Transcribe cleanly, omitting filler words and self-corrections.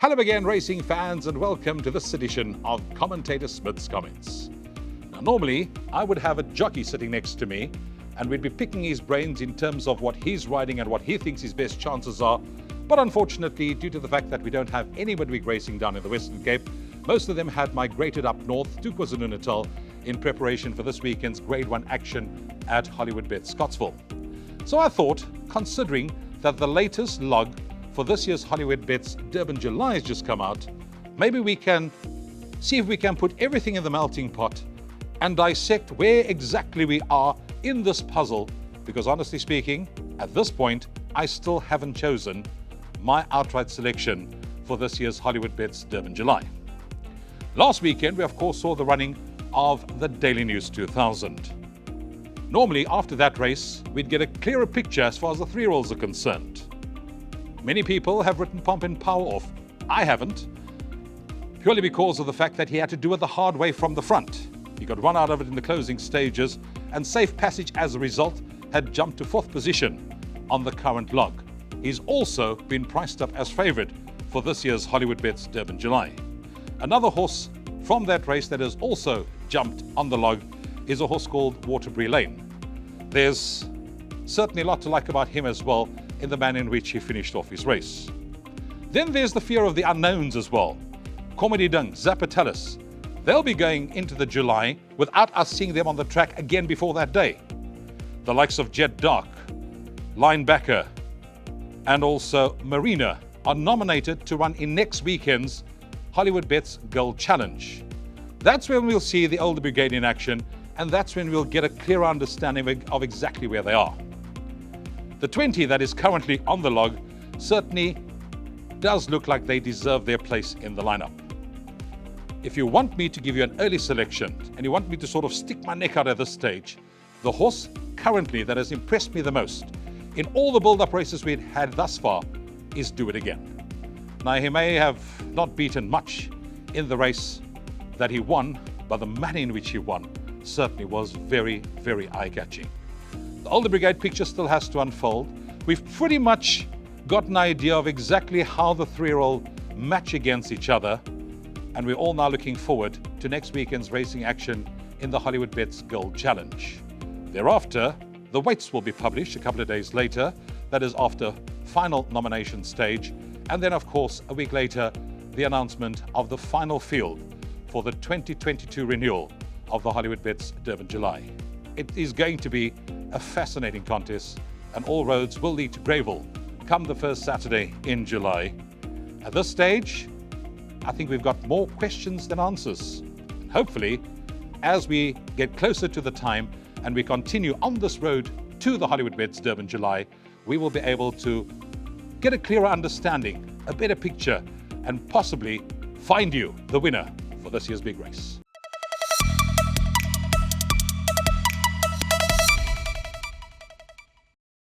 Hello again, racing fans, and welcome to this edition of Commentator Smith's Comments. Now, normally, I would have a jockey sitting next to me, and we'd be picking his brains in terms of what he's riding and what he thinks his best chances are. But unfortunately, due to the fact that we don't have any midweek racing down in the Western Cape, most of them had migrated up north to KwaZulu-Natal in preparation for this weekend's Grade 1 action at HWB Scottsville. So I thought, considering that the latest log for this year's HWB Durban July has just come out, maybe we can see if we can put everything in the melting pot and dissect where exactly we are in this puzzle, because honestly speaking, at this point, I still haven't chosen my outright selection for this year's HWB Durban July. Last weekend, we of course saw the running of the Daily News 2000. Normally, after that race, we'd get a clearer picture as far as the three-year-olds are concerned. Many people have written Pomp and Power off. I haven't, purely because of the fact that he had to do it the hard way from the front. He got run out of it in the closing stages, and Safe Passage, as a result, had jumped to 4th position on the current log. He's also been priced up as favourite for this year's HWB Durban July. Another horse from that race that has also jumped on the log is a horse called Waterbury Lane. There's certainly a lot to like about him as well in the manner in which he finished off his race. Then there's the fear of the unknowns as well. Comedy Dung, Zapatalis, they'll be going into the July without us seeing them on the track again before that day. The likes of Jet Dark, Linebacker, and also Marina are nominated to run in next weekend's HWB Gold Challenge. That's when we'll see the older brigade in action, and that's when we'll get a clearer understanding of exactly where they are. The 20 that is currently on the log certainly does look like they deserve their place in the lineup. If you want me to give you an early selection and you want me to sort of stick my neck out at this stage, the horse currently that has impressed me the most in all the build-up races we've had thus far is Do It Again. Now, he may have not beaten much in the race that he won, but the manner in which he won certainly was very, very eye-catching. The older brigade picture still has to unfold. We've pretty much got an idea of exactly how the three-year-old match against each other, and we're all now looking forward to next weekend's racing action in the HWB Gold Challenge. Thereafter, the weights will be published a couple of days later, that is after final nomination stage, and then of course a week later the announcement of the final field for the 2022 renewal of the HWB Durban July. It is going to be a fascinating contest, and all roads will lead to Greyville come the first Saturday in July. At this stage, I think we've got more questions than answers. And hopefully, as we get closer to the time and we continue on this road to the HWB Durban July, we will be able to get a clearer understanding, a better picture, and possibly find you the winner for this year's big race.